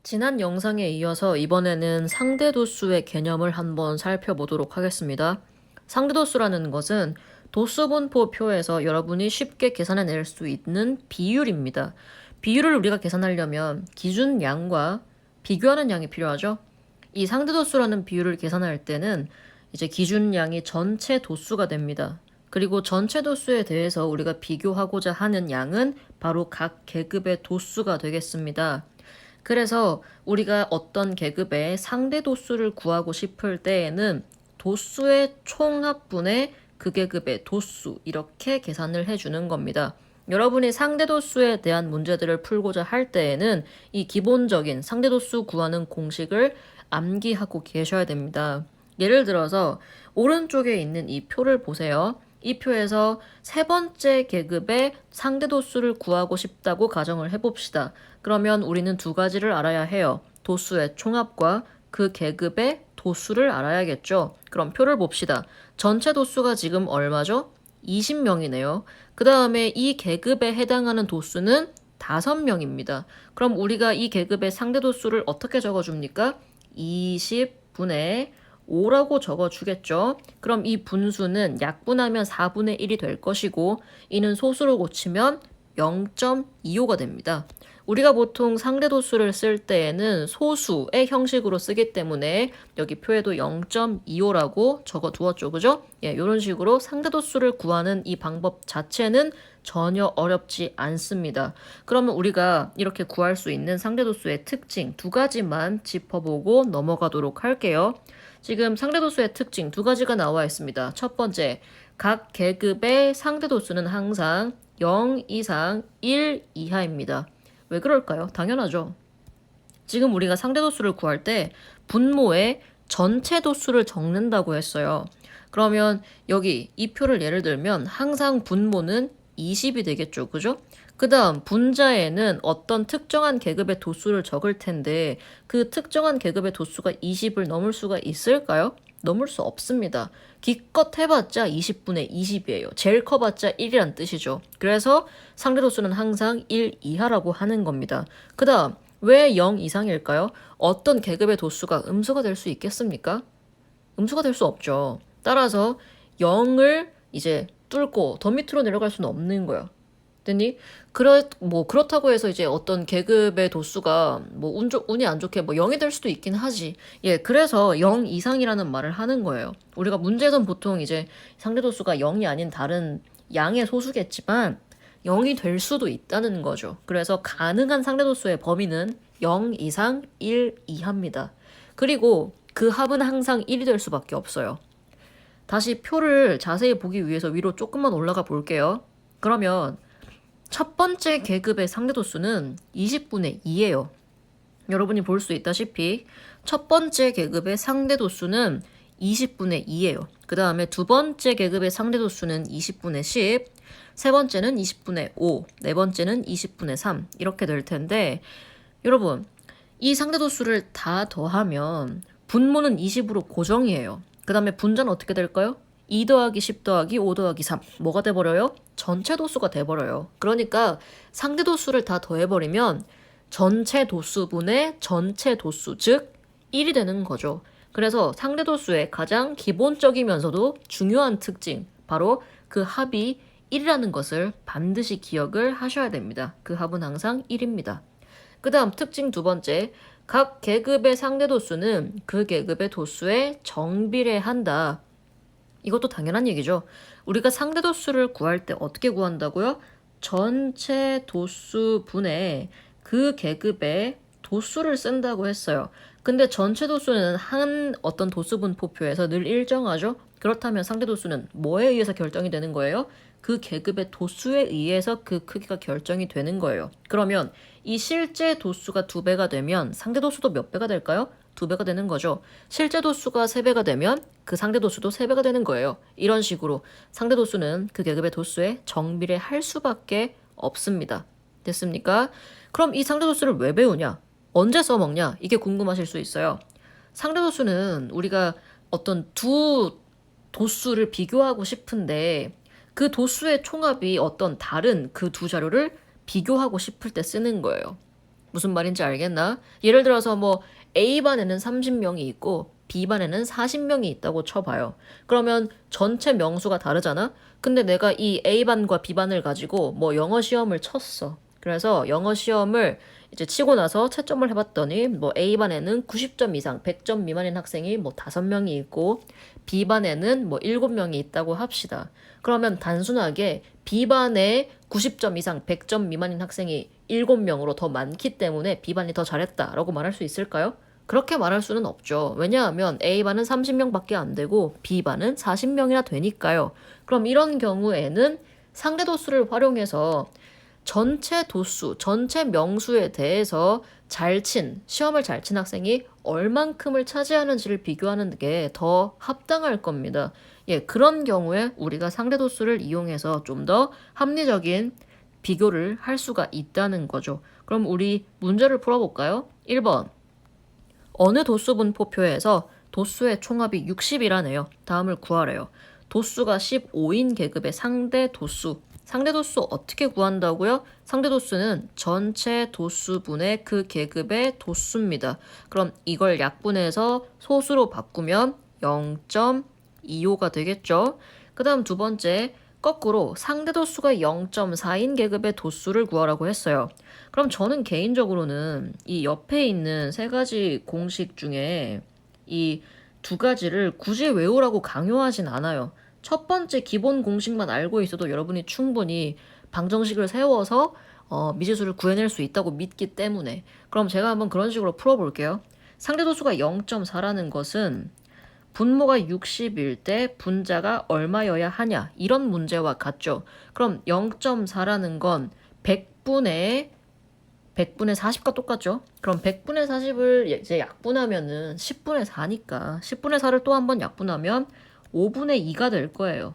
지난 영상에 이어서 이번에는 상대도수의 개념을 한번 살펴보도록 하겠습니다. 상대도수라는 것은 도수분포표에서 여러분이 쉽게 계산해낼 수 있는 비율입니다. 비율을 우리가 계산하려면 기준양과 비교하는 양이 필요하죠. 이 상대도수라는 비율을 계산할 때는 이제 기준양이 전체 도수가 됩니다. 그리고 전체 도수에 대해서 우리가 비교하고자 하는 양은 바로 각 계급의 도수가 되겠습니다. 그래서 우리가 어떤 계급의 상대 도수를 구하고 싶을 때에는 도수의 총합분의 그 계급의 도수 이렇게 계산을 해주는 겁니다. 여러분이 상대 도수에 대한 문제들을 풀고자 할 때에는 이 기본적인 상대 도수 구하는 공식을 암기하고 계셔야 됩니다. 예를 들어서 오른쪽에 있는 이 표를 보세요. 이 표에서 세 번째 계급의 상대 도수를 구하고 싶다고 가정을 해봅시다. 그러면 우리는 두 가지를 알아야 해요. 도수의 총합과 그 계급의 도수를 알아야겠죠. 그럼 표를 봅시다. 전체 도수가 지금 얼마죠? 20명이네요. 그 다음에 이 계급에 해당하는 도수는 5명입니다. 그럼 우리가 이 계급의 상대 도수를 어떻게 적어줍니까? 20분의 5라고 적어주겠죠. 그럼 이 분수는 약분하면 4분의 1이 될 것이고 이는 소수로 고치면 0.25가 됩니다. 우리가 보통 상대도수를 쓸 때에는 소수의 형식으로 쓰기 때문에 여기 표에도 0.25라고 적어 두었죠. 그죠? 예, 이런 식으로 상대도수를 구하는 이 방법 자체는 전혀 어렵지 않습니다. 그러면 우리가 이렇게 구할 수 있는 상대도수의 특징 두 가지만 짚어보고 넘어가도록 할게요. 지금 상대도수의 특징 두 가지가 나와 있습니다. 첫 번째, 각 계급의 상대도수는 항상 0 이상 1 이하입니다. 왜 그럴까요? 당연하죠. 지금 우리가 상대도수를 구할 때 분모의 전체 도수를 적는다고 했어요. 그러면 여기 이 표를 예를 들면 항상 분모는 20이 되겠죠. 그죠? 그 다음 분자에는 어떤 특정한 계급의 도수를 적을 텐데 그 특정한 계급의 도수가 20을 넘을 수가 있을까요? 넘을 수 없습니다. 기껏 해봤자 20분의 20이에요. 제일 커봤자 1이란 뜻이죠. 그래서 상대도수는 항상 1 이하라고 하는 겁니다. 그 다음 왜 0 이상일까요? 어떤 계급의 도수가 음수가 될 수 있겠습니까? 음수가 될 수 없죠. 따라서 0을 이제 뚫고 더 밑으로 내려갈 수는 없는 거예요. 됐니? 그렇다고 해서 이제 어떤 계급의 도수가 운이 안 좋게 0이 될 수도 있긴 하지. 예, 그래서 0 이상이라는 말을 하는 거예요. 우리가 문제에선 보통 이제 상대 도수가 0이 아닌 다른 양의 소수겠지만 0이 될 수도 있다는 거죠. 그래서 가능한 상대 도수의 범위는 0 이상 1 이하입니다. 그리고 그 합은 항상 1이 될 수밖에 없어요. 다시 표를 자세히 보기 위해서 위로 조금만 올라가 볼게요. 그러면 첫 번째 계급의 상대도수는 20분의 2예요. 여러분이 볼 수 있다시피 첫 번째 계급의 상대도수는 20분의 2예요. 그 다음에 두 번째 계급의 상대도수는 20분의 10, 세 번째는 20분의 5, 네 번째는 20분의 3 이렇게 될 텐데 여러분 이 상대도수를 다 더하면 분모는 20으로 고정이에요. 그 다음에 분자는 어떻게 될까요? 2 더하기 10 더하기 5 더하기 3 뭐가 돼버려요? 전체 도수가 돼버려요. 그러니까 상대 도수를 다 더해버리면 전체 도수분의 전체 도수 즉 1이 되는 거죠. 그래서 상대 도수의 가장 기본적이면서도 중요한 특징 바로 그 합이 1이라는 것을 반드시 기억을 하셔야 됩니다. 그 합은 항상 1입니다. 그 다음 특징 두 번째, 각 계급의 상대 도수는 그 계급의 도수에 정비례한다. 이것도 당연한 얘기죠. 우리가 상대 도수를 구할 때 어떻게 구한다고요? 전체 도수분의 그 계급의 도수를 쓴다고 했어요. 근데 전체 도수는 한 어떤 도수분포표에서 늘 일정하죠? 그렇다면 상대 도수는 뭐에 의해서 결정이 되는 거예요? 그 계급의 도수에 의해서 그 크기가 결정이 되는 거예요. 그러면 이 실제 도수가 2배가 되면 상대 도수도 몇 배가 될까요? 2배가 되는 거죠. 실제 도수가 3배가 되면 그 상대 도수도 3배가 되는 거예요. 이런 식으로 상대 도수는 그 계급의 도수에 정비례할 수밖에 없습니다. 됐습니까? 그럼 이 상대 도수를 왜 배우냐? 언제 써먹냐? 이게 궁금하실 수 있어요. 상대 도수는 우리가 어떤 두 도수를 비교하고 싶은데 그 도수의 총합이 어떤 다른 그 두 자료를 비교하고 싶을 때 쓰는 거예요. 무슨 말인지 알겠나? 예를 들어서 뭐 A반에는 30명이 있고 B반에는 40명이 있다고 쳐봐요. 그러면 전체 명수가 다르잖아? 근데 내가 이 A반과 B반을 가지고 뭐 영어 시험을 쳤어. 그래서 영어 시험을 이제 치고 나서 채점을 해봤더니 뭐 A반에는 90점 이상 100점 미만인 학생이 뭐 5명이 있고 B반에는 뭐 7명이 있다고 합시다. 그러면 단순하게 B반에 90점 이상 100점 미만인 학생이 7명으로 더 많기 때문에 B반이 더 잘했다라고 말할 수 있을까요? 그렇게 말할 수는 없죠. 왜냐하면 A반은 30명밖에 안 되고 B반은 40명이나 되니까요. 그럼 이런 경우에는 상대도수를 활용해서 전체 도수, 전체 명수에 대해서 시험을 잘 친 학생이 얼만큼을 차지하는지를 비교하는 게 더 합당할 겁니다. 예, 그런 경우에 우리가 상대도수를 이용해서 좀 더 합리적인 비교를 할 수가 있다는 거죠. 그럼 우리 문제를 풀어볼까요? 1번. 어느 도수분포표에서 도수의 총합이 60이라네요. 다음을 구하래요. 도수가 15인 계급의 상대 도수. 상대 도수 어떻게 구한다고요? 상대 도수는 전체 도수분의 그 계급의 도수입니다. 그럼 이걸 약분해서 소수로 바꾸면 0.25가 되겠죠? 그 다음 두 번째, 거꾸로 상대 도수가 0.4인 계급의 도수를 구하라고 했어요. 그럼 저는 개인적으로는 이 옆에 있는 세 가지 공식 중에 이 두 가지를 굳이 외우라고 강요하진 않아요. 첫 번째 기본 공식만 알고 있어도 여러분이 충분히 방정식을 세워서 미지수를 구해낼 수 있다고 믿기 때문에. 그럼 제가 한번 그런 식으로 풀어볼게요. 상대도수가 0.4라는 것은 분모가 60일 때 분자가 얼마여야 하냐, 이런 문제와 같죠. 그럼 0.4라는 건 100분의 40과 똑같죠? 그럼 100분의 40을 이제 약분하면은 10분의 4니까 10분의 4를 또 한 번 약분하면 5분의 2가 될 거예요.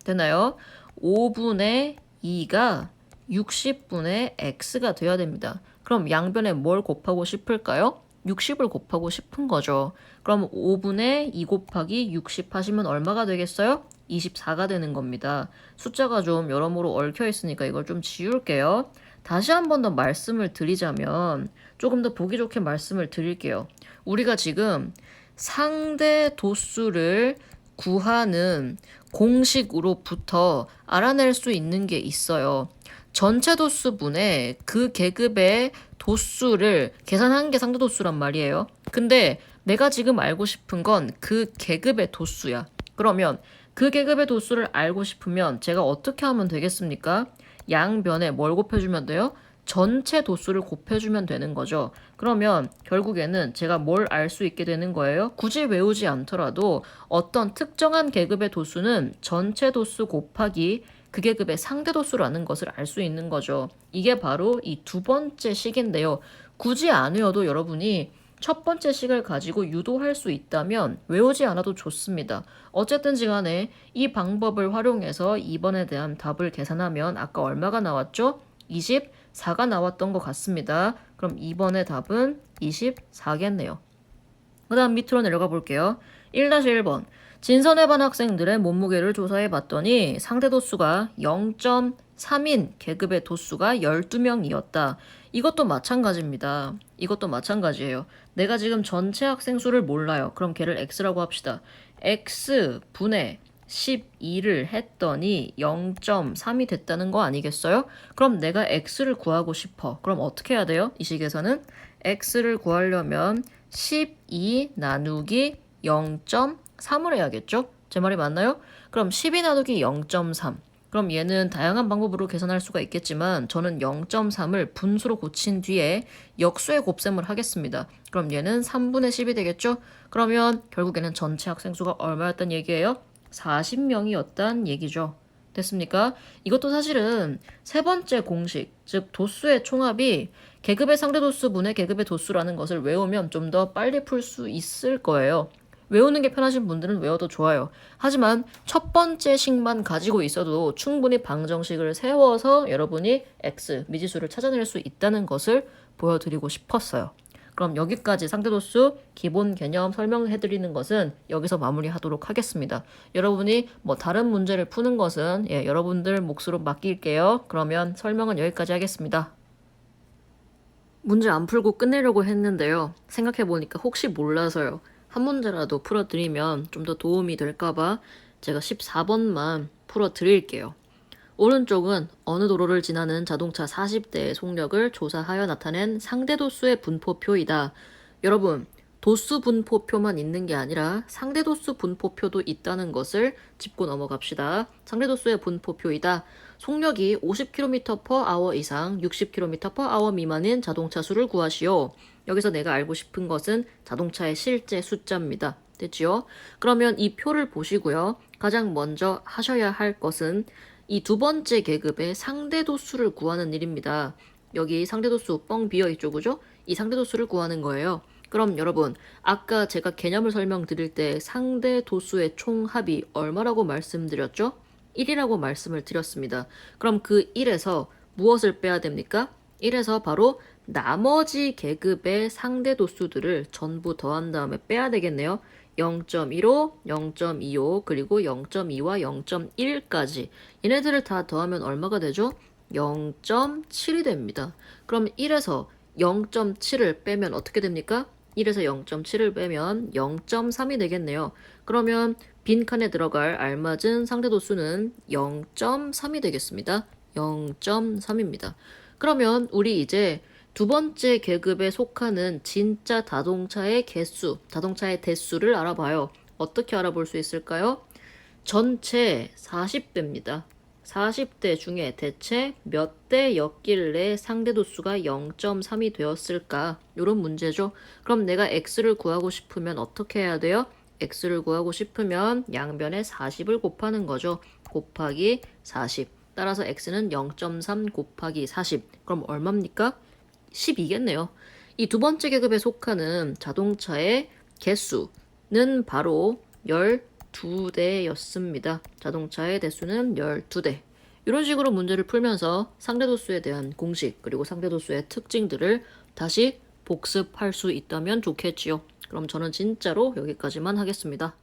되나요? 5분의 2가 60분의 x가 돼야 됩니다. 그럼 양변에 뭘 곱하고 싶을까요? 60을 곱하고 싶은 거죠. 그럼 5분의 2 곱하기 60 하시면 얼마가 되겠어요? 24가 되는 겁니다. 숫자가 좀 여러모로 얽혀 있으니까 이걸 좀 지울게요. 다시 한 번 더 말씀을 드리자면 조금 더 보기 좋게 말씀을 드릴게요. 우리가 지금 상대 도수를 구하는 공식으로부터 알아낼 수 있는 게 있어요. 전체 도수분의 그 계급의 도수를 계산한 게 상대 도수란 말이에요. 근데 내가 지금 알고 싶은 건 그 계급의 도수야. 그러면 그 계급의 도수를 알고 싶으면 제가 어떻게 하면 되겠습니까? 양변에 뭘 곱해주면 돼요? 전체 도수를 곱해주면 되는 거죠. 그러면 결국에는 제가 뭘 알 수 있게 되는 거예요? 굳이 외우지 않더라도 어떤 특정한 계급의 도수는 전체 도수 곱하기 그 계급의 상대 도수라는 것을 알 수 있는 거죠. 이게 바로 이 두 번째 식인데요. 굳이 안 외워도 여러분이 첫 번째 식을 가지고 유도할 수 있다면 외우지 않아도 좋습니다. 어쨌든지 간에 이 방법을 활용해서 2번에 대한 답을 계산하면 아까 얼마가 나왔죠? 24가 나왔던 것 같습니다. 그럼 2번의 답은 24겠네요. 그 다음 밑으로 내려가 볼게요. 1-1번. 진선의 반 학생들의 몸무게를 조사해 봤더니 상대 도수가 0.3인 계급의 도수가 12명이었다. 이것도 마찬가지입니다. 이것도 마찬가지예요. 내가 지금 전체 학생 수를 몰라요. 그럼 걔를 x라고 합시다. x분의 12를 했더니 0.3이 됐다는 거 아니겠어요? 그럼 내가 x를 구하고 싶어. 그럼 어떻게 해야 돼요? 이 식에서는 x를 구하려면 12 나누기 0.3을 해야겠죠? 제 말이 맞나요? 그럼 12 나누기 0.3. 그럼 얘는 다양한 방법으로 계산할 수가 있겠지만 저는 0.3을 분수로 고친 뒤에 역수의 곱셈을 하겠습니다. 그럼 얘는 3분의 10이 되겠죠? 그러면 결국에는 전체 학생 수가 얼마였단 얘기예요? 40명이었단 얘기죠. 됐습니까? 이것도 사실은 세 번째 공식, 즉 도수의 총합이 계급의 상대 도수분의 계급의 도수라는 것을 외우면 좀 더 빨리 풀 수 있을 거예요. 외우는 게 편하신 분들은 외워도 좋아요. 하지만 첫 번째 식만 가지고 있어도 충분히 방정식을 세워서 여러분이 x, 미지수를 찾아낼 수 있다는 것을 보여드리고 싶었어요. 그럼 여기까지 상대도수 기본 개념 설명해드리는 것은 여기서 마무리하도록 하겠습니다. 여러분이 뭐 다른 문제를 푸는 것은 여러분들 몫으로 맡길게요. 그러면 설명은 여기까지 하겠습니다. 문제 안 풀고 끝내려고 했는데요. 생각해보니까 혹시 몰라서요. 한 문제라도 풀어드리면 좀 더 도움이 될까봐 제가 14번만 풀어드릴게요. 오른쪽은 어느 도로를 지나는 자동차 40대의 속력을 조사하여 나타낸 상대도수의 분포표이다. 여러분, 도수 분포표만 있는 게 아니라 상대도수 분포표도 있다는 것을 짚고 넘어갑시다. 상대도수의 분포표이다. 속력이 50km/h 이상 60km/h 미만인 자동차 수를 구하시오. 여기서 내가 알고 싶은 것은 자동차의 실제 숫자입니다. 됐지요? 그러면 이 표를 보시고요. 가장 먼저 하셔야 할 것은 이 두 번째 계급의 상대도수를 구하는 일입니다. 여기 상대도수 뻥 비어있죠, 그죠? 이 상대도수를 구하는 거예요. 그럼 여러분, 아까 제가 개념을 설명드릴 때 상대도수의 총합이 얼마라고 말씀드렸죠? 1이라고 말씀을 드렸습니다. 그럼 그 1에서 무엇을 빼야 됩니까? 1에서 바로 나머지 계급의 상대도수들을 전부 더한 다음에 빼야 되겠네요. 0.15, 0.25, 그리고 0.2와 0.1까지. 얘네들을 다 더하면 얼마가 되죠? 0.7이 됩니다. 그럼 1에서 0.7을 빼면 어떻게 됩니까? 1에서 0.7을 빼면 0.3이 되겠네요. 그러면 빈칸에 들어갈 알맞은 상대도수는 0.3이 되겠습니다. 0.3입니다. 그러면 우리 이제 두 번째 계급에 속하는 진짜 자동차의 개수, 자동차의 대수를 알아봐요. 어떻게 알아볼 수 있을까요? 전체 40대입니다. 40대 중에 대체 몇 대였길래 상대도수가 0.3이 되었을까? 이런 문제죠. 그럼 내가 x를 구하고 싶으면 어떻게 해야 돼요? x를 구하고 싶으면 양변에 40을 곱하는 거죠. 곱하기 40. 따라서 x는 0.3 곱하기 40. 그럼 얼마입니까? 10이겠네요. 이 두 번째 계급에 속하는 자동차의 개수는 바로 12대였습니다. 자동차의 대수는 12대. 이런 식으로 문제를 풀면서 상대도수에 대한 공식 그리고 상대도수의 특징들을 다시 복습할 수 있다면 좋겠지요. 그럼 저는 진짜로 여기까지만 하겠습니다.